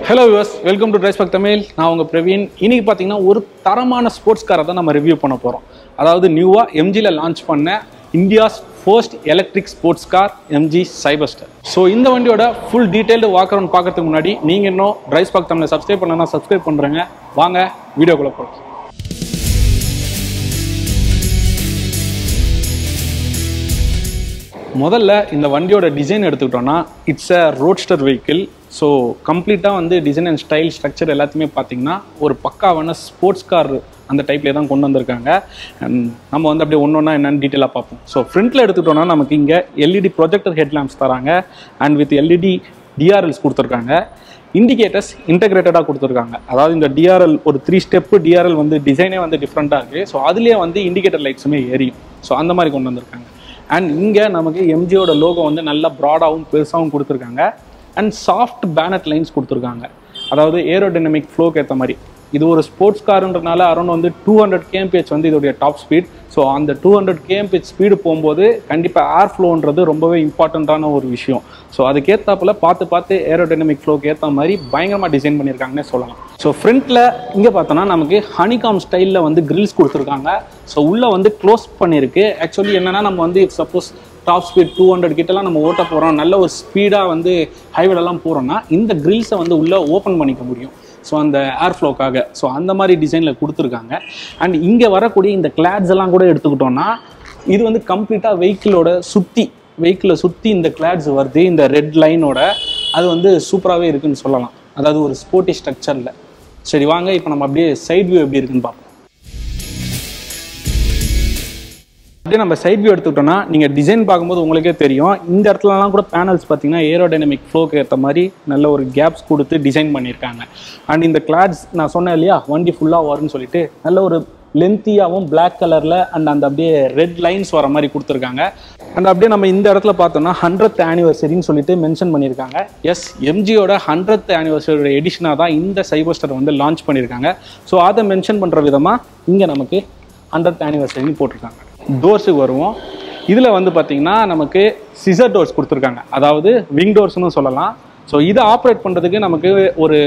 Hello viewers, welcome to Drive Spark Tamil. நான் உங்க பிரவீன். இன்னைக்கு பாத்தீங்கன்னா ஒரு தரமான ஸ்போர்ட்ஸ் காரை தான் நம்ம ரிவ்யூ பண்ண போறோம். அதாவது நியூவா MGல லான்ச் பண்ண India's first electric sports car MG Cyberster. So இந்த வண்டியோட ஃபுல் டீடைல்டு வாக் அரவுண்ட் பார்க்கறதுக்கு முன்னாடி நீங்க இன்னும் Drive Spark Tamil சப்ஸ்கிரைப் பண்ணனா சப்ஸ்கிரைப் பண்றேங்க. வாங்க வீடியோக்குள்ள போலாம். முதல்ல இந்த வண்டியோட டிசைன் எடுத்துக்கிட்டோம்னா it's a Roadster vehicle. So கம்ப்ளீட்டாக வந்து டிசைன் அண்ட் ஸ்டைல் ஸ்ட்ரக்சர் எல்லாத்தையுமே பார்த்தீங்கன்னா ஒரு பக்காவான ஸ்போர்ட்ஸ் கார் அந்த டைப்லேயே தான் கொண்டு வந்திருக்காங்க. அண்ட் நம்ம வந்து அப்படியே ஒன்று ஒன்றா என்னென்னு டீட்டெயிலாக பார்ப்போம். ஸோ ஃப்ரண்ட்டில் எடுத்துக்கிட்டோம்னா நமக்கு இங்கே LED ப்ரொஜெக்டர் ஹெட்லாம்ப்ஸ் தராங்க அண்ட் வித் LED DRLs கொடுத்துருக்காங்க. இண்டிகேட்டர்ஸ் இன்டெகிரேட்டடாக கொடுத்துருக்காங்க. அதாவது இந்த DRL ஒரு 3 ஸ்டெப்பு DRL வந்து டிசைனே வந்து டிஃப்ரெண்ட்டாக இருக்குது. ஸோ அதுலேயே வந்து இண்டிகேட்டர் லைட்ஸுமே எரியும். ஸோ அந்த மாதிரி கொண்டு வந்திருக்காங்க. அண்ட் இங்கே நமக்கு MGயோட லோகோ வந்து நல்லா ப்ராடாகவும் பெருசாகவும் கொடுத்துருக்காங்க. அண்ட் சாஃப்ட் பேனட் லைன்ஸ் கொடுத்துருக்காங்க. அதாவது ஏரோடைனமிக் ஃப்ளோக்கு ஏற்ற மாதிரி. இது ஒரு ஸ்போர்ட்ஸ் காருன்றனால அரௌண்ட் வந்து 200 kmph வந்து இதோடைய டாப் ஸ்பீட். ஸோ அந்த 200 kmph ஸ்பீடு போகும்போது கண்டிப்பாக ஏர் ஃப்ளோன்றது ரொம்பவே இம்பார்ட்டண்ட்டான ஒரு விஷயம். ஸோ அதுக்கேற்றாப்புல பார்த்து ஏரோடைனமிக் ஃப்ளோக்கு ஏற்ற மாதிரி பயங்கரமாக டிசைன் பண்ணியிருக்காங்கன்னே சொல்லலாம். ஸோ ஃப்ரண்ட்டில் இங்கே பார்த்தோன்னா நமக்கு ஹனிகாம் ஸ்டைலில் வந்து கிரில்ஸ் கொடுத்துருக்காங்க. ஸோ உள்ளே வந்து க்ளோஸ் பண்ணியிருக்கு. ஆக்சுவலி என்னென்னா நம்ம வந்து சப்போஸ் டாப் ஸ்பீட் 200 கிட்டலாம் நம்ம ஓட்ட போகிறோம், நல்ல ஒரு ஸ்பீடாக வந்து ஹைவேலெலாம் போகிறோம்னா இந்த கிரில்ஸை வந்து உள்ளே ஓப்பன் பண்ணிக்க முடியும். ஸோ அந்த ஏர் ஃப்ளோக்காக. ஸோ அந்த மாதிரி டிசைனில் கொடுத்துருக்காங்க. அண்ட் இங்கே வரக்கூடிய இந்த கிளாட்ஸ் எல்லாம் கூட எடுத்துக்கிட்டோம்னா இது வந்து கம்ப்ளீட்டாக வெஹிக்கிளை சுற்றி இந்த கிளாட்ஸ் வருது. இந்த ரெட் லைனோட அது வந்து சூப்பராகவே இருக்குதுன்னு சொல்லலாம். அதாவது ஒரு ஸ்போர்ட்டி ஸ்ட்ரக்சரில். சரி வாங்க இப்போ நம்ம அப்படியே சைட் வியூ எப்படி இருக்குன்னு பார்ப்போம். அப்படியே நம்ம சைட் வியூ எடுத்துக்கிட்டோம்னா நீங்கள் டிசைன் பார்க்கும்போது உங்களுக்கே தெரியும். இந்த இடத்துலலாம் கூட பேனல்ஸ் பார்த்தீங்கன்னா ஏரோடைனமிக் ஃப்ளோக்கு ஏற்ற மாதிரி நல்ல ஒரு கேப்ஸ் கொடுத்து டிசைன் பண்ணியிருக்காங்க. அண்ட் இந்த கிளாட்ஸ் நான் சொன்னேன் இல்லையா வண்டி ஃபுல்லாக வரும்னு சொல்லிட்டு நல்ல ஒரு லென்த்தியாகவும் பிளாக் கலரில் அண்ட் அந்த அப்படியே ரெட் லைன்ஸ் வர மாதிரி கொடுத்துருக்காங்க. அண்ட் அப்படியே நம்ம இந்த இடத்துல பார்த்தோம்னா 100th ஆனிவர்சரின்னு சொல்லிட்டு மென்ஷன் பண்ணியிருக்காங்க. எஸ், MGயோட 100th ஆனிவர்சரியோட எடிஷனாக தான் இந்த சைபர்ஸ்டர் வந்து லான்ச் பண்ணியிருக்காங்க. ஸோ அதை மென்ஷன் பண்ணுற விதமாக இங்கே நமக்கு 100th ஆனிவர்சரின்னு போட்டிருக்காங்க. டோர்ஸுக்கு வருவோம். இதில் வந்து பார்த்தீங்கன்னா நமக்கு சிசர் டோர்ஸ் கொடுத்துருக்காங்க. அதாவது விங் டோர்ஸ்னு சொல்லலாம். ஸோ இதை ஆப்ரேட் பண்ணுறதுக்கு நமக்கு ஒரு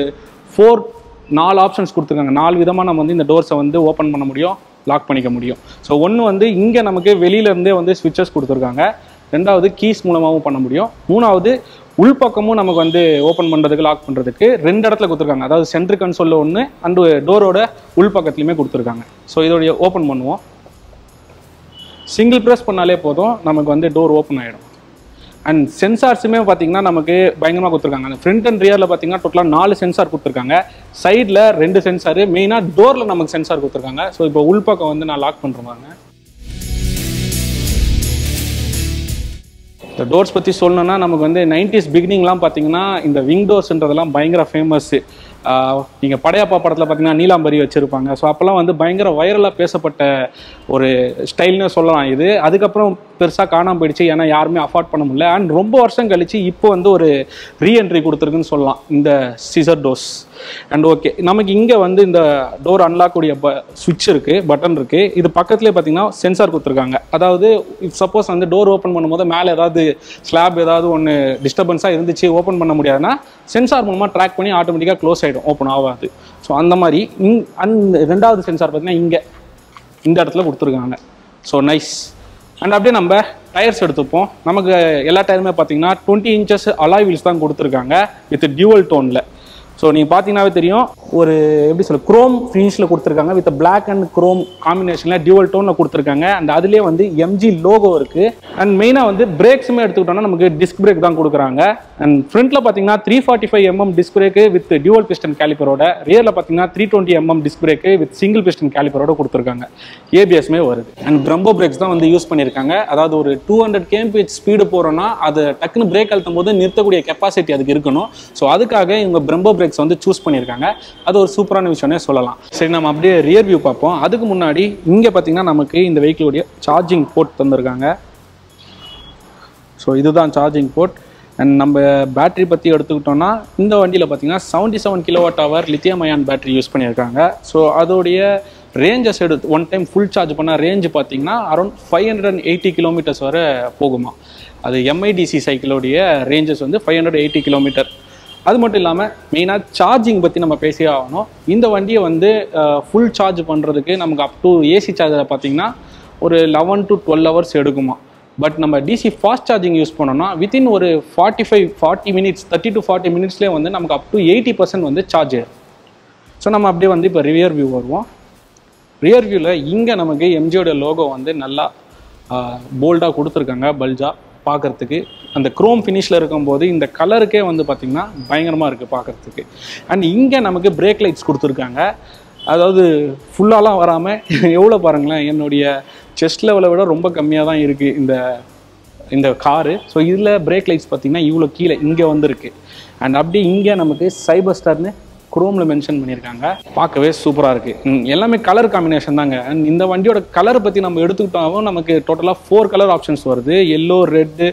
4 ஆப்ஷன்ஸ் கொடுத்துருக்காங்க. 4 விதமாக நம்ம வந்து இந்த டோர்ஸை வந்து ஓப்பன் பண்ண முடியும், லாக் பண்ணிக்க முடியும். ஸோ ஒன்று வந்து இங்கே நமக்கு வெளியிலேருந்தே வந்து ஸ்விட்சஸ் கொடுத்துருக்காங்க. 2வது கீஸ் மூலமாகவும் பண்ண முடியும். 3வது உள்பக்கமும் நமக்கு வந்து ஓப்பன் பண்ணுறதுக்கு லாக் பண்ணுறதுக்கு 2 இடத்துல கொடுத்துருக்காங்க. அதாவது சென்ட்ரு கன்சோலில் ஒன்று அண்டு டோரோட உள்பக்கத்துலையுமே கொடுத்துருக்காங்க. ஸோ இதோடைய ஓப்பன் பண்ணுவோம். சிங்கிள் ப்ரெஸ் பண்ணாலே போதும் நமக்கு வந்து டோர் ஓப்பன் ஆகிடும். அண்ட் சென்சார்ஸுமே பார்த்தீங்கன்னா நமக்கு பயங்கரமாக கொடுத்துருக்காங்க. அந்த ஃப்ரண்ட் அண்ட் ரியரில் பார்த்தீங்கன்னா டோட்டலாக 4 சென்சார் கொடுத்துருக்காங்க. சைடில் 2 சென்சார், மெயினாக டோரில் நமக்கு சென்சார் கொடுத்துருக்காங்க. ஸோ இப்போ உள்பக்கம் வந்து நான் லாக் பண்ணுறேன். இந்த டோர்ஸ் பற்றி சொல்லணும்னா நமக்கு வந்து 90s பிகினிங்லாம் பார்த்தீங்கன்னா இந்த விங் டோர்ஸ்ன்றதெல்லாம் பயங்கர ஃபேமஸ்ஸு. நீங்கள் படையப்பா படத்தில் பார்த்தீங்கன்னா நீலாம்பரி வச்சுருப்பாங்க. ஸோ அப்போல்லாம் வந்து பயங்கர வைரலாக பேசப்பட்ட ஒரு ஸ்டைல்னு சொல்லலாம் இது. அதுக்கப்புறம் பெருசாக காணாமல் போயிடுச்சு. ஏன்னா யாருமே அஃபோர்ட் பண்ண முடியல. அண்ட் ரொம்ப வருஷம் கழிச்சு இப்போ வந்து ஒரு ரீஎன்ட்ரி கொடுத்துருக்குன்னு சொல்லலாம் இந்த சிசர் டோர்ஸ். அண்ட் ஓகே, நமக்கு இங்கே வந்து இந்த டோர் அன்லாக் கூடிய சுவிட்ச் இருக்குது, பட்டன் இருக்குது. இது பக்கத்துலேயே பார்த்தீங்கன்னா சென்சார் கொடுத்துருக்காங்க. அதாவது சப்போஸ் வந்து டோர் ஓப்பன் பண்ணும்போது மேலே ஏதாவது ஸ்லாப் ஏதாவது ஒன்று டிஸ்டர்பன்ஸாக இருந்துச்சு, ஓப்பன் பண்ண முடியாதுன்னா சென்சார் மூலமாக ட்ராக் பண்ணி ஆட்டோமேட்டிக்காக க்ளோஸ் ஆகிடும், ஓப்பன் ஆகாது. ஸோ அந்த மாதிரி அண்ட் 2வது சென்சார் பார்த்தீங்கன்னா இங்கே இந்த இடத்துல கொடுத்துருக்காங்க. So nice. அண்ட் அப்படியே நம்ம டயர்ஸ் எடுத்துப்போம். நமக்கு எல்லா டயருமே பார்த்தீங்கன்னா 20 inches அலாய் வீல்ஸ் தான் கொடுத்துருக்காங்க வித் டியூவல் டோனில். ஸோ நீங்கள் பார்த்தீங்கன்னாவே தெரியும் ஒரு எப்படி சொல்ல குரோம் ஃபினிஷில் கொடுத்துருக்காங்க வித் பிளாக் அண்ட் குரோம் காம்பினேஷனில் டியூவல் டோனில் கொடுத்துருக்காங்க. அண்ட் அதுலேயே வந்து MG லோகோ இருக்குது. அண்ட் மெயினாக வந்து பிரேக்ஸுமே எடுத்துக்கிட்டோம்னா நமக்கு டிஸ்க் பிரேக் தான் கொடுக்குறாங்க. அண்ட் ஃப்ரண்ட்டில் பார்த்தீங்கன்னா 345mm disc brake with dual piston கேலிப்பரோட, ரியரில் பார்த்தீங்கன்னா 320mm disc brake with single piston கேலிப்பரோட கொடுத்துருக்காங்க. ABSமே வருது. அண்ட் பிரம்போ பிரேக்ஸ் தான் வந்து யூஸ் பண்ணியிருக்காங்க. அதாவது ஒரு 200 kmph ஸ்பீடு போகிறோன்னா அது டக்குன்னு பிரேக் அழுத்தும் போது நிறுத்தக்கூடிய கெப்பாசிட்டி அதுக்கு இருக்கணும். ஸோ அதுக்காக இவங்க பிரம்போ பிரேக் வந்து சூஸ் பண்ணியிருக்காங்க. அது ஒரு சூப்பரான விஷயம்னே சொல்லலாம். சரி, நம்ம அப்படியே ரியர் வியூ பார்ப்போம். அதுக்கு முன்னாடி இங்கே பார்த்தீங்கன்னா நமக்கு இந்த வெஹிக்கிளுடைய சார்ஜிங் போர்ட் தந்திருக்காங்க. ஸோ இதுதான் சார்ஜிங் போர்ட். அண்ட் நம்ம பேட்டரி பற்றி எடுத்துக்கிட்டோம்னா இந்த வண்டியில் பார்த்தீங்கன்னா 77 kWh lithium ion battery use பண்ணியிருக்காங்க. ஸோ அதோடைய ரேஞ்சஸ் எடுத்து ஒன் டைம் ஃபுல் சார்ஜ் பண்ணால் ரேஞ்சு பார்த்தீங்கன்னா அரௌண்ட் 580 km வரை போகுமா. அது MIDC சைக்கிளோடைய ரேஞ்சஸ் வந்து 580 km. அது மட்டும் இல்லாமல் மெயினாக சார்ஜிங் பற்றி நம்ம பேசியே ஆகணும். இந்த வண்டியை வந்து ஃபுல் சார்ஜ் பண்ணுறதுக்கு நமக்கு அப் டு ஏசி சார்ஜரை பார்த்தீங்கன்னா ஒரு 11 to 12 hours எடுக்குமா. பட் நம்ம டிசி ஃபாஸ்ட் சார்ஜிங் யூஸ் பண்ணோம்னா வித்தின் ஒரு 40 minutes 30 to 40 minutesலேயே வந்து நமக்கு அப் டு 80% வந்து சார்ஜ் ஆயிடும். ஸோ நம்ம அப்படியே வந்து இப்போ ரியர் வியூ வருவோம். ரியர் வியூவில் இங்கே நமக்கு எம்ஜியோட லோகோ வந்து நல்லா போல்டாக கொடுத்துருக்காங்க, பல்ஜாக பார்க்குறதுக்கு. அந்த க்ரோம் ஃபினிஷில் இருக்கும்போது இந்த கலருக்கே வந்து பார்த்திங்கன்னா பயங்கரமாக இருக்குது பார்க்குறதுக்கு. அண்ட் இங்கே நமக்கு பிரேக் லைட்ஸ் கொடுத்துருக்காங்க. அதாவது ஃபுல்லாலாம் வராமல் எவ்வளோ பாருங்களேன், என்னுடைய செஸ்ட் லெவலை விட ரொம்ப கம்மியாக தான் இருக்குது இந்த காரு. ஸோ இதில் பிரேக் லைட்ஸ் பார்த்திங்கன்னா இவ்வளோ கீழே இங்கே வந்துருக்கு. அண்ட் அப்படியே இங்கே நமக்கு சைபர் ஸ்டார்னு குரோமில் மென்ஷன் பண்ணியிருக்காங்க. பார்க்கவே சூப்பராக இருக்குது. எல்லாமே கலர் காம்பினேஷன் தாங்க. அண்ட் இந்த வண்டியோட கலரை பற்றி நம்ம எடுத்துக்கிட்டாலும் நமக்கு டோட்டலாக 4 கலர் ஆப்ஷன்ஸ் வருது. எல்லோ, ரெட்டு,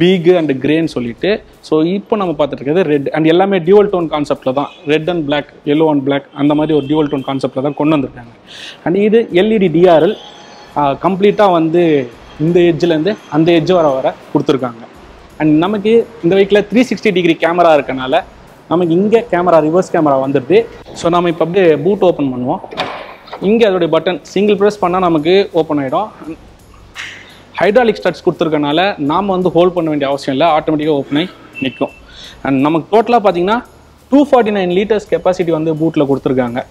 பீகு அண்ட் கிரேன்னு சொல்லிட்டு. ஸோ இப்போ நம்ம பார்த்துட்டு இருக்கிறது ரெட். அண்ட் எல்லாமே டியூவல் டோன் கான்செப்டில் தான், red and black, yellow and black அந்த மாதிரி ஒரு டியூவல் டோன் கான்செப்டில் தான் கொண்டு வந்திருக்காங்க. அண்ட் இது எல்இடி டிஆர்எல் கம்ப்ளீட்டாக வந்து இந்த எட்ஜிலேருந்து அந்த எட்ஜ் வர கொடுத்துருக்காங்க. அண்ட் நமக்கு இந்த வெஹிக்கிளில் 360 டிகிரி கேமரா இருக்கனால நமக்கு இங்கே கேமரா, ரிவர்ஸ் கேமரா வந்துடுது. ஸோ நம்ம இப்போ அப்படியே பூட் ஓப்பன் பண்ணுவோம். இங்கே அதோடைய பட்டன் சிங்கிள் ப்ரெஸ் பண்ணால் நமக்கு ஓப்பன் ஆகிடும். ஹைட்ராலிக் ஸ்டட்ஸ் கொடுத்துருக்கனால நாம் வந்து ஹோல்ட் பண்ண வேண்டிய அவசியம் இல்லை, ஆட்டோமேட்டிக்காக ஓப்பன் ஆகி நிற்கும். அண்ட் நமக்கு டோட்டலாக பார்த்தீங்கன்னா 249 liters கெப்பாசிட்டி வந்து பூட்டில் கொடுத்துருக்காங்க.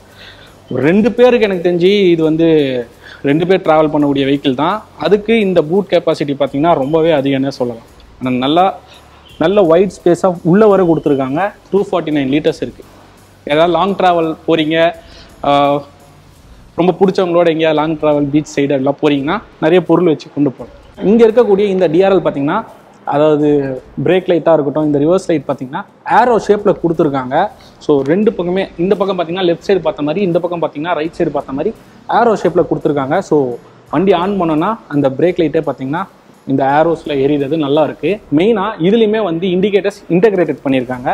2 பேருக்கு எனக்கு தெரிஞ்சு இது வந்து 2 பேர் ட்ராவல் பண்ணக்கூடிய வெஹிக்கிள் தான். அதுக்கு இந்த பூட் கெப்பாசிட்டி பார்த்திங்கன்னா ரொம்பவே அதிகம்னே சொல்லலாம். ஆனால் நல்ல வைட் ஸ்பேஸாக உள்ளே வர கொடுத்துருக்காங்க. 249 liters இருக்குது. ஏதாவது லாங் ட்ராவல் போகிறீங்க, ரொம்ப பிடிச்சவங்களோட எங்கேயாவது லாங் ட்ராவல் பீச் சைடு எல்லாம் போகிறீங்கன்னா நிறைய பொருள் வச்சு கொண்டு போகணும். இங்கே இருக்கக்கூடிய இந்த டிஆர்எல் பார்த்திங்கன்னா, அதாவது பிரேக் லைட்டாக இருக்கட்டும், இந்த ரிவர்ஸ் லைட் பார்த்திங்கன்னா ஏரோ ஷேப்பில் கொடுத்துருக்காங்க. ஸோ 2 பக்கமே, இந்த பக்கம் பார்த்திங்கன்னா லெஃப்ட் சைடு பார்த்த மாதிரி, இந்த பக்கம் பார்த்திங்கன்னா ரைட் சைடு பார்த்த மாதிரி ஏரோ ஷேப்பில் கொடுத்துருக்காங்க. ஸோ வண்டி ஆன் பண்ணோன்னா அந்த பிரேக் லைட்டே பார்த்திங்கன்னா இந்த ஏரோஸில் எரியுறது நல்லா இருக்குது. மெயினாக இதுலேயுமே வந்து இண்டிகேட்டர்ஸ் இன்டெகிரேட்டட் பண்ணியிருக்காங்க.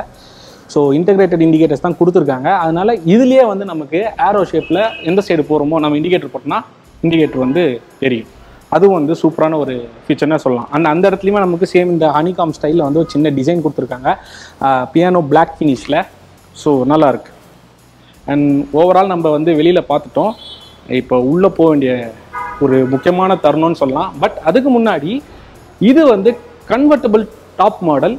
ஸோ இன்டெகிரேட்டட் இண்டிகேட்டர்ஸ் தான் கொடுத்துருக்காங்க. அதனால் இதுலேயே வந்து நமக்கு ஏரோ ஷேப்பில் எந்த சைடு போகிறோமோ நம்ம இண்டிகேட்டர் போட்டோம்னா இண்டிகேட்டர் வந்து எரியும். அதுவும் வந்து சூப்பரான ஒரு ஃபீச்சர்னே சொல்லலாம். அந்த இடத்துலையுமே நமக்கு சேம் இந்த ஹனிகாம் ஸ்டைலில் வந்து ஒரு சின்ன டிசைன் கொடுத்துருக்காங்க, பியானோ பிளாக் ஃபினிஷில். ஸோ நல்லாயிருக்கு. அண்ட் ஓவரால் நம்ம வந்து வெளியில் பார்த்துட்டோம். இப்போ உள்ளே போக வேண்டிய ஒரு முக்கியமான தருணம்னு சொல்லலாம். பட் அதுக்கு முன்னாடி இது வந்து கன்வெர்ட்டபிள் டாப் மாடல்.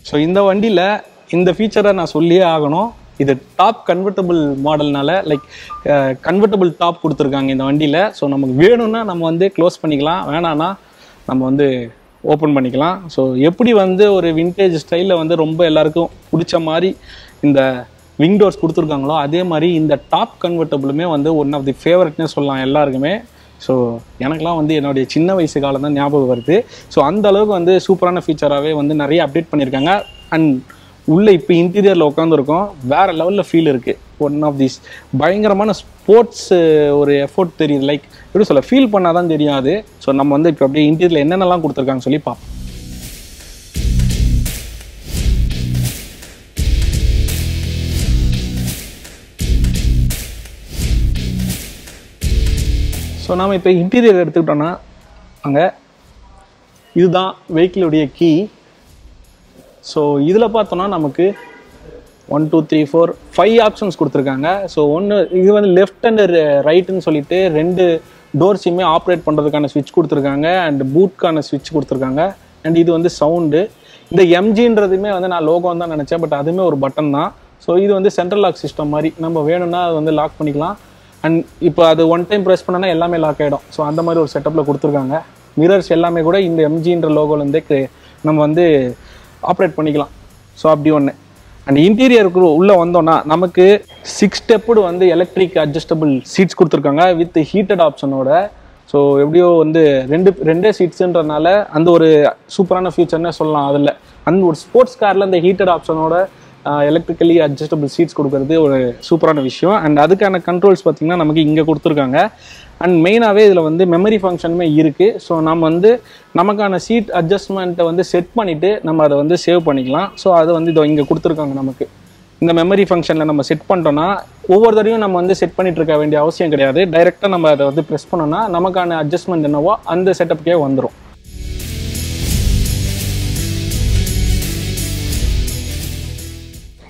ஸோ இந்த வண்டியில் இந்த ஃபீச்சரை நான் சொல்லியே ஆகணும். இது டாப் கன்வெர்ட்டபிள் மாடல்னால, லைக் கன்வெர்ட்டபிள் டாப் கொடுத்துருக்காங்க இந்த வண்டியில். ஸோ நமக்கு வேணும்னா நம்ம வந்து க்ளோஸ் பண்ணிக்கலாம், வேணான்னா நம்ம வந்து ஓப்பன் பண்ணிக்கலாம். ஸோ எப்படி வந்து ஒரு விண்டேஜ் ஸ்டைலில் வந்து ரொம்ப எல்லாருக்கும் பிடிச்ச மாதிரி இந்த விங் டோர்ஸ் கொடுத்துருக்காங்களோ, அதே மாதிரி இந்த டாப் கன்வெர்ட்டபிளுமே வந்து ஒன் ஆஃப் தி ஃபேவரட்னே சொல்லலாம் எல்லாருக்குமே. ஸோ எனக்குலாம் வந்து என்னுடைய சின்ன வயசு காலம் தான் ஞாபகம் வருது. ஸோ அந்த அளவுக்கு வந்து சூப்பரான ஃபீச்சராகவே வந்து நிறைய அப்டேட் பண்ணியிருக்காங்க. அண்ட் உள்ளே இப்போ இன்டீரியரில் உட்காந்துருக்கோம், வேறு லெவலில் ஃபீல் இருக்குது. ஒன் ஆஃப் திஸ் பயங்கரமான ஸ்போர்ட்ஸ் ஒரு எஃபோர்ட் தெரியுது. லைக் எப்படி சொல்ல, ஃபீல் பண்ணால் தான் தெரியும் அது. ஸோ நம்ம வந்து இப்போ அப்படியே இன்டீரியரில் என்னென்னலாம் கொடுத்துருக்காங்கன்னு சொல்லி பார்ப்போம். ஸோ நாம் இப்போ இன்டீரியர் எடுத்துக்கிட்டோன்னா அங்கே இதுதான் வெஹிக்கிளுடைய கீ. ஸோ இதில் பார்த்தோன்னா நமக்கு 1 2 3 4 5 ஆப்ஷன்ஸ் கொடுத்துருக்காங்க. ஸோ இது வந்து லெஃப்ட் அண்ட் ரைட்டுன்னு சொல்லிட்டு 2 டோர்ஸையுமே ஆப்ரேட் பண்ணுறதுக்கான ஸ்விட்ச் கொடுத்துருக்காங்க. அண்ட் பூட்கான ஸ்விட்ச் கொடுத்துருக்காங்க. அண்ட் இது வந்து சவுண்டு. இந்த எம்ஜின்றதுமே வந்து நான் லோகோன்னு தான் நினச்சேன், பட் அதுவுமே ஒரு பட்டன் தான். ஸோ இது வந்து சென்ட்ரல் லாக் சிஸ்டம் மாதிரி, நம்ம வேணும்னா அது வந்து லாக் பண்ணிக்கலாம். அண்ட் இப்போ அது ஒன் டைம் ப்ரெஸ் பண்ணோன்னா எல்லாமே லாக் ஆகிடும். ஸோ அந்த மாதிரி ஒரு செட்டப்பில் கொடுத்துருக்காங்க. மிரர்ஸ் எல்லாமே கூட இந்த எம்ஜின்ற லோகோலேருந்தே நம்ம வந்து ஆப்ரேட் பண்ணிக்கலாம். ஸோ அப்படி ஒன்று. அண்ட் இன்டீரியருக்கு உள்ளே வந்தோன்னா நமக்கு 6 ஸ்டெப்பு வந்து எலக்ட்ரிக் அட்ஜஸ்டபிள் சீட்ஸ் கொடுத்துருக்காங்க வித் ஹீட்டட் ஆப்ஷனோட. ஸோ எப்படியோ வந்து ரெண்டே சீட்ஸுன்றதுனால அந்த ஒரு சூப்பரான ஃபியூச்சர்னே சொல்லலாம். அதில் அந்த ஒரு ஸ்போர்ட்ஸ் காரில் அந்த ஹீட்டட் ஆப்ஷனோட எலக்ட்ரிக்கலி அட்ஜஸ்டபிள் சீட்ஸ் கொடுக்கறது ஒரு சூப்பரான விஷயம். அண்ட் அதுக்கான கண்ட்ரோல்ஸ் பார்த்திங்கன்னா நமக்கு இங்கே கொடுத்துருக்காங்க. அண்ட் மெயினாகவே இதில் வந்து மெமரி ஃபங்க்ஷனுமே இருக்குது. ஸோ நம்ம வந்து நமக்கான சீட் அட்ஜஸ்ட்மெண்ட்டை வந்து செட் பண்ணிவிட்டு நம்ம அதை வந்து சேவ் பண்ணிக்கலாம். ஸோ அதை வந்து இதை இங்கே கொடுத்துருக்காங்க நமக்கு. இந்த மெமரி ஃபங்க்ஷனில் நம்ம செட் பண்ணிட்டோன்னா ஒவ்வொரு தடையும் நம்ம வந்து செட் பண்ணிட்டு இருக்க வேண்டிய அவசியம் கிடையாது. டைரெக்டாக நம்ம அதை வந்து ப்ரெஸ் பண்ணோம்னா நமக்கான அட்ஜஸ்ட்மெண்ட் என்னவோ அந்த செட்டப்புக்கே வந்துடும்.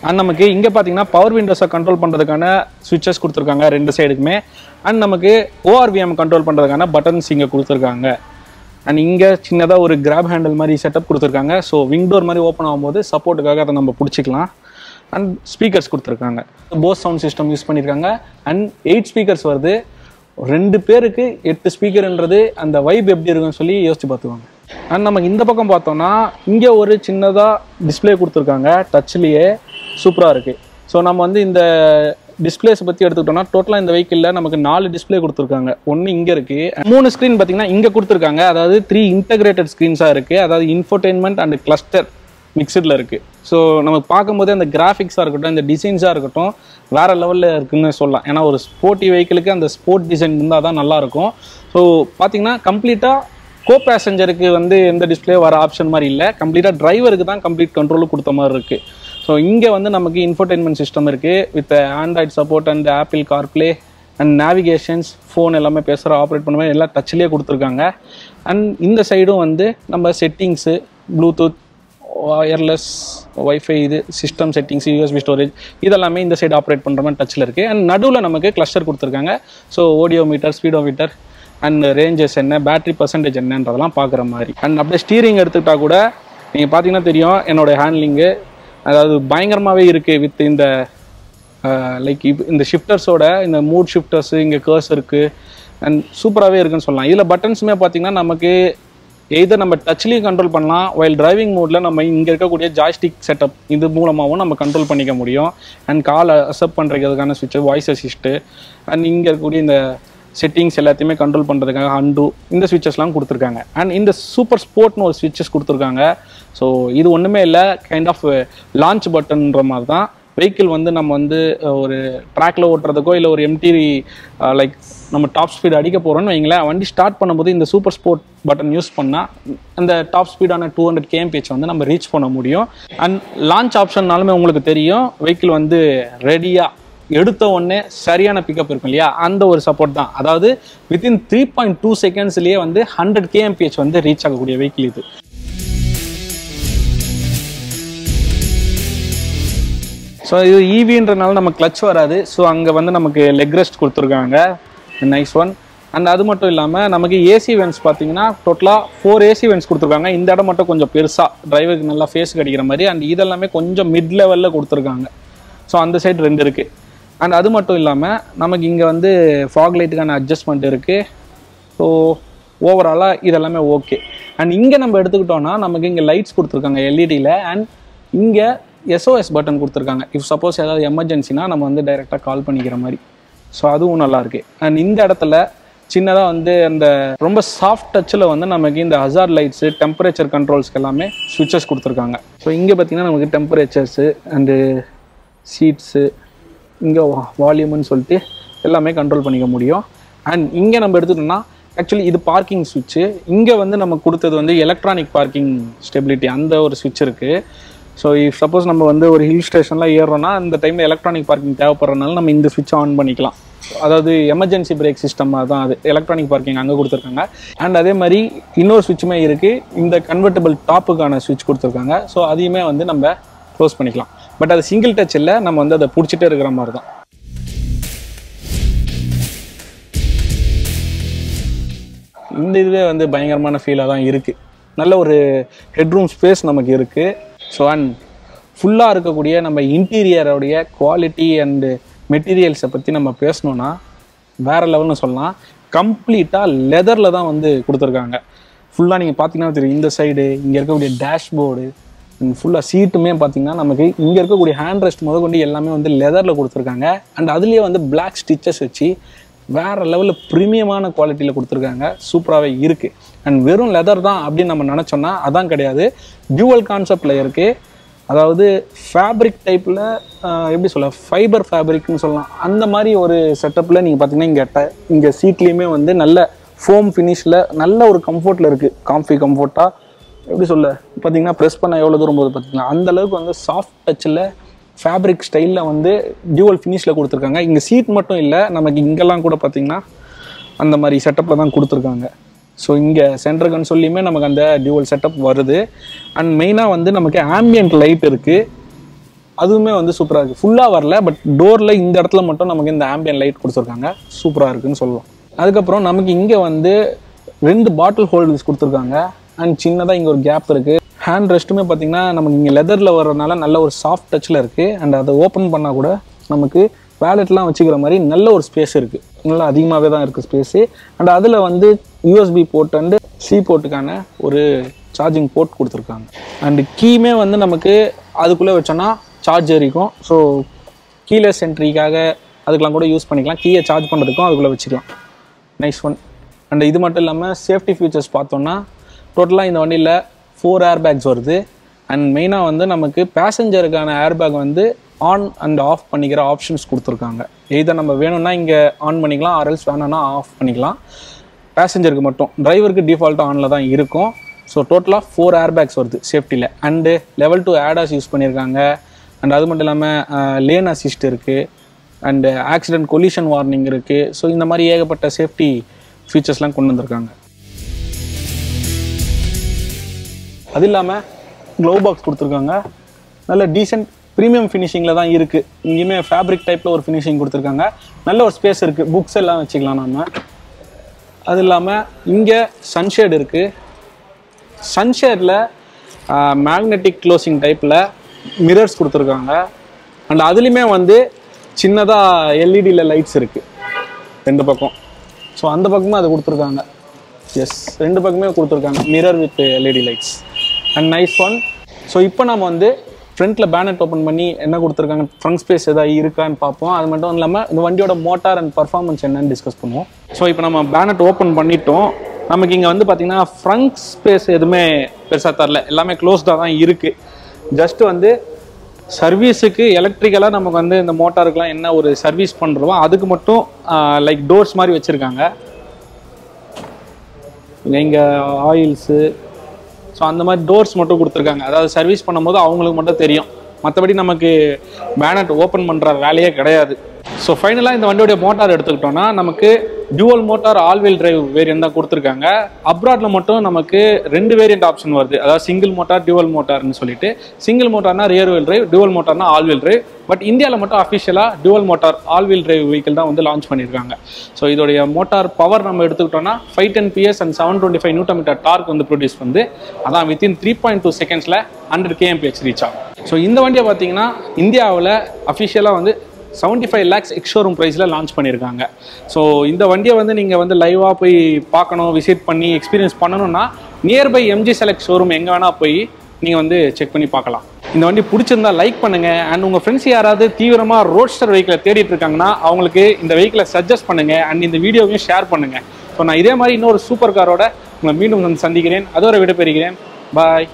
அண்ட் நமக்கு இங்கே பார்த்தீங்கன்னா பவர் விண்டோஸை கண்ட்ரோல் பண்ணுறதுக்கான ஸ்விட்சஸ் கொடுத்துருக்காங்க 2 சைடுக்குமே. அண்ட் நமக்கு ORVM கண்ட்ரோல் பண்ணுறதுக்கான பட்டன்ஸ் இங்கே கொடுத்துருக்காங்க. அண்ட் இங்கே சின்னதாக ஒரு கிராப் ஹேண்டில் மாதிரி செட்டப் கொடுத்துருக்காங்க. ஸோ விங் டோர் மாதிரி ஓப்பன் ஆகும்போது சப்போர்ட்டுக்காக அதை நம்ம பிடிச்சிக்கலாம். அண்ட் ஸ்பீக்கர்ஸ் கொடுத்துருக்காங்க. போஸ் சவுண்ட் சிஸ்டம் யூஸ் பண்ணியிருக்காங்க. அண்ட் 8 ஸ்பீக்கர்ஸ் வருது. 2 பேருக்கு 8 ஸ்பீக்கர்ன்றது அந்த வைப் எப்படி இருக்குன்னு சொல்லி யோசிச்சு பார்த்துக்கோங்க. அண்ட் நமக்கு இந்த பக்கம் பார்த்தோம்னா இங்கே ஒரு சின்னதாக டிஸ்பிளே கொடுத்துருக்காங்க. டச்லேயே சூப்பராக இருக்குது. ஸோ நம்ம வந்து இந்த டிஸ்பிளேஸை பற்றி எடுத்துக்கிட்டோம்னா டோட்டலாக இந்த வெஹிக்கிளில் நமக்கு 4 டிஸ்பிளே கொடுத்துருக்காங்க. ஒன்று இங்கே இருக்குது. 3 ஸ்க்ரீன் பார்த்தீங்கன்னா இங்கே கொடுத்துருக்காங்க. அதாவது 3 இன்டகிரேட்டட் ஸ்க்ரீன்ஸாக இருக்குது. அதாவது இன்ஃபோடெயின்மெண்ட் அண்ட் கிளஸ்டர் மிக்சடில் இருக்குது. ஸோ நமக்கு பார்க்கும்போது அந்த கிராஃபிக்ஸாக இருக்கட்டும், இந்த டிசைன்ஸாக இருக்கட்டும் வேறு லெவலில் இருக்குன்னு சொல்லலாம். ஏன்னா ஒரு ஸ்போர்ட்டி வெஹிக்கிளுக்கு அந்த ஸ்போர்ட் டிசைன் இருந்தால் தான் நல்லாயிருக்கும். ஸோ பார்த்தீங்கன்னா கம்ப்ளீட்டாக கோ பேசஞ்சருக்கு வந்து எந்த டிஸ்பிளே வர ஆப்ஷன் மாதிரி இல்லை. கம்ப்ளீட்டாக டிரைவருக்கு தான் கம்ப்ளீட் கண்ட்ரோலும் கொடுத்த மாதிரி இருக்குது. ஸோ இங்கே வந்து நமக்கு இன்ஃபோடெயின்மெண்ட் சிஸ்டம் இருக்குது with Android support and apple CarPlay and navigations, phone எல்லாமே பேசுகிற ஆப்ரேட் பண்ண மாதிரி எல்லாம் டச்லேயே கொடுத்துருக்காங்க. அண்ட் இந்த சைடும் வந்து நம்ம செட்டிங்ஸு, ப்ளூடூத், வயர்லெஸ், வைஃபை, இது சிஸ்டம் செட்டிங்ஸ், USB ஸ்டோரேஜ் இதெல்லாமே இந்த சைடு ஆப்ரேட் பண்ணுற மாதிரி டச்சில் இருக்குது. அண்ட் நடுவில் நமக்கு கிளஸ்டர் கொடுத்துருக்காங்க. So odometer, speedometer and ranges என்ன, பேட்டரி பர்சன்டேஜ் என்னன்றதெல்லாம் பார்க்குற மாதிரி. அண்ட் அப்படியே ஸ்டீரிங் எடுத்துக்கிட்டால் கூட நீங்கள் பார்த்தீங்கன்னா தெரியும் என்னோடய ஹேண்ட்லிங்கு அதாவது பயங்கரமாகவே இருக்குது. வித் இந்த லைக் இந்த ஷிஃப்டர்ஸோட இந்த மூட் ஷிஃப்டர்ஸு, இங்கே கர்ஸ் இருக்குது அண்ட் சூப்பராகவே இருக்குன்னு சொல்லலாம். இதில் பட்டன்ஸுமே பார்த்தீங்கன்னா நமக்கு எய்தர் நம்ம டச்லேயும் கண்ட்ரோல் பண்ணலாம். வைல் டிரைவிங் மோடில் நம்ம இங்கே இருக்கக்கூடிய ஜாய்ஸ்டிக் செட்டப் இது மூலமாகவும் நம்ம கண்ட்ரோல் பண்ணிக்க முடியும். அண்ட் கால் அக்செப்ட் பண்ணுறதுக்கான ஸ்விட்சு, வாய்ஸ் அசிஸ்ட்டு அண்ட் இங்கே இருக்கக்கூடிய இந்த செட்டிங்ஸ் எல்லாத்தையுமே கண்ட்ரோல் பண்ணுறதுக்காக அண்டு இந்த ஸ்விட்சஸ்லாம் கொடுத்துருக்காங்க. அண்ட் இந்த சூப்பர் ஸ்போர்ட்னு ஒரு ஸ்விட்சஸ் கொடுத்துருக்காங்க. ஸோ இது ஒன்றுமே இல்லை, கைண்ட் ஆஃப் லான்ச் பட்டன்ற மாதிரி தான். வெஹிக்கிள் வந்து நம்ம வந்து ஒரு ட்ராக்கில் ஓட்டுறதுக்கோ இல்லை ஒரு எம்டி லைக் நம்ம டாப் ஸ்பீடு அடிக்க போகிறோன்னு வைங்களேன், வண்டி ஸ்டார்ட் பண்ணும்போது இந்த சூப்பர் ஸ்போர்ட் பட்டன் யூஸ் பண்ணால் அந்த டாப் ஸ்பீடான 200 kmph வந்து நம்ம ரீச் பண்ண முடியும். அண்ட் லான்ச் ஆப்ஷன்னாலுமே உங்களுக்கு தெரியும் வெஹிக்கிள் வந்து ரெடியாக எடுத்த உடனே சரியான பிக்கப் இருக்கும் இல்லையா, அந்த ஒரு சப்போர்ட் தான். அதாவது வித்தின் 3.2 செகண்ட்ஸ்லேயே வந்து 100 kmph வந்து ரீச் ஆகக்கூடிய வெஹிக்கிள் இது. ஸோ இது ஈவின்றனால நம்ம கிளச் வராது. ஸோ அங்கே வந்து நமக்கு லெக் ரெஸ்ட் கொடுத்துருக்காங்க, நைஸ் ஒன். அண்ட் அது மட்டும் இல்லாமல் நமக்கு ஏசி வென்ட்ஸ் பார்த்தீங்கன்னா டோட்டலாக 4 ஏசி வென்ட்ஸ் கொடுத்துருக்காங்க. இந்த இடம் மட்டும் கொஞ்சம் பெருசாக டிரைவருக்கு நல்லா ஃபேஸ் கிடைக்கிற மாதிரி. அண்ட் இதெல்லாமே கொஞ்சம் மிட் லெவலில் கொடுத்துருக்காங்க. ஸோ அந்த சைடு 2 இருக்குது. அண்ட் அது மட்டும் இல்லாமல் நமக்கு இங்கே வந்து ஃபாக் லைட்டுக்கான அட்ஜஸ்ட்மெண்ட் இருக்குது. ஸோ ஓவராலாக இதெல்லாமே ஓகே. அண்ட் இங்கே நம்ம எடுத்துக்கிட்டோன்னா நமக்கு இங்கே லைட்ஸ் கொடுத்துருக்காங்க எல்இடியில். அண்ட் இங்கே SOS பட்டன் கொடுத்துருக்காங்க. இஃப் சப்போஸ் ஏதாவது எமர்ஜென்சினா நம்ம வந்து டைரெக்டாக கால் பண்ணிக்கிற மாதிரி. ஸோ அதுவும் நல்லாயிருக்கு. அண்ட் இந்த இடத்துல சின்னதாக வந்து அந்த ரொம்ப சாஃப்ட் டச்சில் வந்து நமக்கு இந்த ஹசார்ட் லைட்ஸு, டெம்பரேச்சர் கண்ட்ரோல்ஸ்க்கு எல்லாமே ஸ்விட்சஸ் கொடுத்துருக்காங்க. ஸோ இங்கே பார்த்திங்கன்னா நமக்கு டெம்பரேச்சர்ஸு அண்டு சீட்ஸு, இங்கே வால்யூம்னு சொல்லிட்டு எல்லாமே கண்ட்ரோல் பண்ணிக்க முடியும். அண்ட் இங்கே நம்ம எடுத்துட்டோம்னா ஆக்சுவலி இது பார்க்கிங் ஸ்விட்சு. இங்கே வந்து நம்ம கொடுத்தது வந்து எலக்ட்ரானிக் பார்க்கிங் ஸ்டெபிலிட்டி அந்த ஒரு ஸ்விட்ச் இருக்குது. ஸோ இஃப் சப்போஸ் நம்ம வந்து ஒரு ஹில் ஸ்டேஷனில் ஏறுறோன்னா அந்த டைமில் எலக்ட்ரானிக் பார்க்கிங் தேவைப்படுறதுனால நம்ம இந்த ஸ்விட்ச் ஆன் பண்ணிக்கலாம். அதாவது எமர்ஜென்சி பிரேக் சிஸ்டமாக தான் அது எலக்ட்ரானிக் பார்க்கிங் அங்கே கொடுத்துருக்காங்க. அண்ட் அதே மாதிரி இன்னொரு ஸ்விட்சுமே இருக்குது, இந்த கன்வெர்ட்டபிள் டாப்புக்கான ஸ்விட்ச் கொடுத்துருக்காங்க. ஸோ அதையுமே வந்து நம்ம க்ளோஸ் பண்ணிக்கலாம். பட் அது சிங்கிள் டச் இல்லை, நம்ம வந்து அதை பிடிச்சிட்டே இருக்கிற மாதிரி தான். இந்த இதுவே வந்து பயங்கரமான ஃபீலாக தான் இருக்குது. நல்ல ஒரு ஹெட்ரூம் ஸ்பேஸ் நமக்கு இருக்குது. ஸோ அண்ட் ஃபுல்லாக இருக்கக்கூடிய நம்ம இன்டீரியரோடைய குவாலிட்டி அண்டு மெட்டீரியல்ஸை பற்றி நம்ம பேசணுன்னா வேறு லெவல்னு சொல்லலாம். கம்ப்ளீட்டாக லெதரில் தான் வந்து கொடுத்துருக்காங்க. ஃபுல்லாக நீங்கள் பார்த்தீங்கன்னா தெரியும், இந்த சைடு இங்கே இருக்கக்கூடிய டேஷ்போர்டு ஃபுல்லாக சீட்டுமே பார்த்தீங்கன்னா நமக்கு இங்கே இருக்கக்கூடிய ஹேண்ட் ரெஸ்ட் முதற்கொண்டு எல்லாமே வந்து லெதரில் கொடுத்துருக்காங்க. அண்ட் அதுலேயே வந்து பிளாக் ஸ்டிச்சஸ் வச்சு வேறு லெவலில் ப்ரீமியமான குவாலிட்டியில் கொடுத்துருக்காங்க. சூப்பராகவே இருக்குது. அண்ட் வெறும் லெதர் தான் அப்படின்னு நம்ம நினச்சோன்னா அதான் கிடையாது, டியூவல் கான்செப்டில் இருக்குது. அதாவது ஃபேப்ரிக் டைப்பில் எப்படி சொல்ல, ஃபைபர் ஃபேப்ரிக்னு சொல்லலாம். அந்த மாதிரி ஒரு செட்டப்பில் நீங்கள் பார்த்தீங்கன்னா இங்கே சீட்லேயுமே வந்து நல்ல ஃபோம் ஃபினிஷில் நல்ல ஒரு கம்ஃபர்ட்டில் இருக்குது. கம்ஃபர்ட்டாக எப்படி சொல்ல பார்த்தீங்கன்னா ப்ரெஸ் பண்ண எவ்வளோ தூரம் போது பார்த்தீங்கன்னா அந்தளவுக்கு வந்து சாஃப்ட் டச்சில் ஃபேப்ரிக் ஸ்டைலில் வந்து டியூவல் ஃபினிஷில் கொடுத்துருக்காங்க. இங்கே சீட் மட்டும் இல்லை, நமக்கு இங்கெல்லாம் கூட பார்த்திங்கன்னா அந்த மாதிரி செட்டப்பில் தான் கொடுத்துருக்காங்க. ஸோ இங்கே சென்டர் கன்சோல்லையுமே நமக்கு அந்த டியூவல் செட்டப் வருது. அண்ட் மெயினாக வந்து நமக்கு ஆம்பியன்ட் லைட் இருக்குது, அதுவுமே வந்து சூப்பராக இருக்குது. ஃபுல்லாக வரல, பட் டோரில் இந்த இடத்துல மட்டும் நமக்கு இந்த ஆம்பியன்ட் லைட் கொடுத்துருக்காங்க, சூப்பராக இருக்குதுன்னு சொல்லலாம். அதுக்கப்புறம் நமக்கு இங்கே வந்து 2 பாட்டில் ஹோல்டர்ஸ் கொடுத்துருக்காங்க. அண்ட் சின்னதாக இங்கே ஒரு கேப் இருக்குது. ஹேண்ட் ரெஸ்ட்டுமே பார்த்திங்கன்னா நமக்கு இங்கே லெதரில் வர்றதுனால நல்ல ஒரு சாஃப்ட் டச்சில் இருக்குது. அண்ட் அதை ஓப்பன் பண்ணால் கூட நமக்கு வேலெட்லாம் வச்சுக்கிற மாதிரி நல்ல ஒரு ஸ்பேஸ் இருக்குது, நல்லா அதிகமாகவே தான் இருக்குது ஸ்பேஸு. அண்ட் அதில் வந்து யூஎஸ்பி போர்ட் அண்டு சி போர்ட்டுக்கான ஒரு சார்ஜிங் போர்ட் கொடுத்துருக்காங்க. அண்டு கீமே வந்து நமக்கு அதுக்குள்ளே வச்சோன்னா சார்ஜ் எரிக்கும். ஸோ கீலெஸ் என்ட்ரிக்காக அதுக்கெலாம் கூட யூஸ் பண்ணிக்கலாம், கீயை சார்ஜ் பண்ணுறதுக்கும் அதுக்குள்ளே வச்சுக்கலாம். Nice one. அண்ட் இது மட்டும் இல்லாமல் சேஃப்டி ஃபீச்சர்ஸ் பார்த்தோன்னா டோட்டலாக இந்த வண்டியில் 4 ஏர் பேக்ஸ் வருது. அண்ட் மெயினாக வந்து நமக்கு பேசஞ்சருக்கான ஏர் பேக் வந்து ஆன் அண்ட் ஆஃப் பண்ணிக்கிற ஆப்ஷன்ஸ் கொடுத்துருக்காங்க. இதை நம்ம வேணும்னா இங்கே ஆன் பண்ணிக்கலாம், ஆர்எல்ஸ் வேணும்னா ஆஃப் பண்ணிக்கலாம். பேசஞ்சருக்கு மட்டும், டிரைவருக்கு டிஃபால்ட்டாக ஆனில் தான் இருக்கும். ஸோ டோட்டலாக 4 ஏர் பேக்ஸ் வருது சேஃப்டியில். அண்டு லெவல் 2 ADAS யூஸ் பண்ணியிருக்காங்க. அண்ட் அது மட்டும் இல்லாமல் லேன் அசிஸ்ட் இருக்குது, அண்டு ஆக்சிடென்ட் கொலிஷன் வார்னிங் இருக்குது. ஸோ இந்த மாதிரி ஏகப்பட்ட சேஃப்டி ஃபீச்சர்ஸ்லாம் கொண்டு வந்திருக்காங்க. அது இல்லாமல் க்ளோவ் பாக்ஸ் கொடுத்துருக்காங்க, நல்ல டீசென்ட் ப்ரீமியம் ஃபினிஷிங்கில் தான் இருக்குது. இங்கேயுமே ஃபேப்ரிக் டைப்பில் ஒரு ஃபினிஷிங் கொடுத்துருக்காங்க, நல்ல ஒரு ஸ்பேஸ் இருக்குது, புக்ஸ் எல்லாம் வச்சுக்கலாம் நம்ம. அது இல்லாமல் இங்கே சன்ஷேட் இருக்குது. சன்ஷேடில் மேக்னெட்டிக் க்ளோசிங் டைப்பில் மிரர்ஸ் கொடுத்துருக்காங்க. அண்ட் அதுலேயுமே வந்து சின்னதாக எல்இடியில் லைட்ஸ் இருக்குது 2 பக்கம். ஸோ அந்த பக்கமும் அது கொடுத்துருக்காங்க. எஸ், 2 பக்கமே கொடுத்துருக்காங்க mirror with LED lights. And nice one. So இப்போ நம்ம வந்து ஃப்ரண்ட்டில் பேனட் ஓப்பன் பண்ணி என்ன கொடுத்துருக்காங்க, ஃப்ரண்ட் ஸ்பேஸ் எதாவது இருக்கான்னு பார்ப்போம். அது மட்டும் இல்லாமல் இந்த வண்டியோட மோட்டார் அண்ட் பர்ஃபார்மன்ஸ் என்னன்னு டிஸ்கஸ் பண்ணுவோம். ஸோ இப்போ நம்ம பேனட் ஓப்பன் பண்ணிட்டோம். நமக்கு இங்கே வந்து பார்த்திங்கன்னா ஃப்ரண்ட் ஸ்பேஸ் எதுவுமே பெருசாக தரல, எல்லாமே க்ளோஸ்டாக தான் இருக்குது. ஜஸ்ட்டு வந்து சர்வீஸுக்கு எலக்ட்ரிக்கலாக நமக்கு வந்து இந்த மோட்டாருக்கெலாம் என்ன ஒரு சர்வீஸ் பண்ணுறோமோ அதுக்கு மட்டும் லைக் டோர்ஸ் மாதிரி வச்சுருக்காங்க. இங்கே ஆயில்ஸு, ஸோ அந்த மாதிரி டோர்ஸ் மட்டும் கொடுத்துருக்காங்க. அதாவது சர்வீஸ் பண்ணும்போது அவங்களுக்கு மட்டும் தெரியும், மற்றபடி நமக்கு பேனட் ஓப்பன் பண்ணுற வேலையே கிடையாது. ஸோ ஃபைனலாக இந்த வண்டியோடைய மோட்டார் எடுத்துக்கிட்டோன்னா நமக்கு dual motor all wheel drive variant தான் கொடுத்துருக்காங்க. அப்ராட்ல மட்டும் நமக்கு 2 வேரியன்ட் ஆப்ஷன் வருது, அதாவது சிங்கிள் மோட்டார் டியூவல் மோட்டார்னு சொல்லிட்டு. சிங்கிள் மோட்டார்னா ரியர் வீல் டிரைவ், டியூவல் மோட்டார்னா ஆல் வீல் டிரைவ். பட் இந்தியாவில் மட்டும் அஃபிஷியலாக dual motor all wheel drive vehicle தான் வந்து லான்ச் பண்ணியிருக்காங்க. ஸோ இதோடைய மோட்டார் பவர் நம்ம எடுத்துக்கிட்டோம்னா 510 PS அண்ட் 725 Nm டார்க் வந்து ப்ரொடியூஸ் வந்து அதான் வித்தின் 3.2 செகண்ட்ஸில் 100 kmph ரீச் ஆகும். ஸோ இந்த வண்டியை பார்த்தீங்கன்னா இந்தியாவில் அஃபிஷியலாக வந்து 75 lakhs எக்ஸ்ஷோரூம் ப்ரைஸில் லான்ச் பண்ணியிருக்காங்க. ஸோ இந்த வண்டியை வந்து நீங்கள் வந்து லைவாக போய் பார்க்கணும், விசிட் பண்ணி எக்ஸ்பீரியன்ஸ் பண்ணணும்னா நியர்பை MG Select ஷோரூம் எங்கே வேணால் போய் நீங்கள் வந்து செக் பண்ணி பார்க்கலாம். இந்த வண்டி பிடிச்சிருந்தா லைக் பண்ணுங்கள். அண்ட் உங்கள் ஃப்ரெண்ட்ஸ் யாராவது தீவிரமாக ரோட்ஸ்டர் வெஹிக்கிளை தேடிட்டு இருக்காங்கன்னா அவங்களுக்கு இந்த வெஹிக்கிளை சஜஸ்ட் பண்ணுங்கள். அண்ட் இந்த வீடியோவையும் ஷேர் பண்ணுங்கள். ஸோ நான் இதே மாதிரி இன்னொரு சூப்பர் காரோட உங்களை மீண்டும் சந்திக்கிறேன். அதோட விடைபெறுகிறேன். பாய்.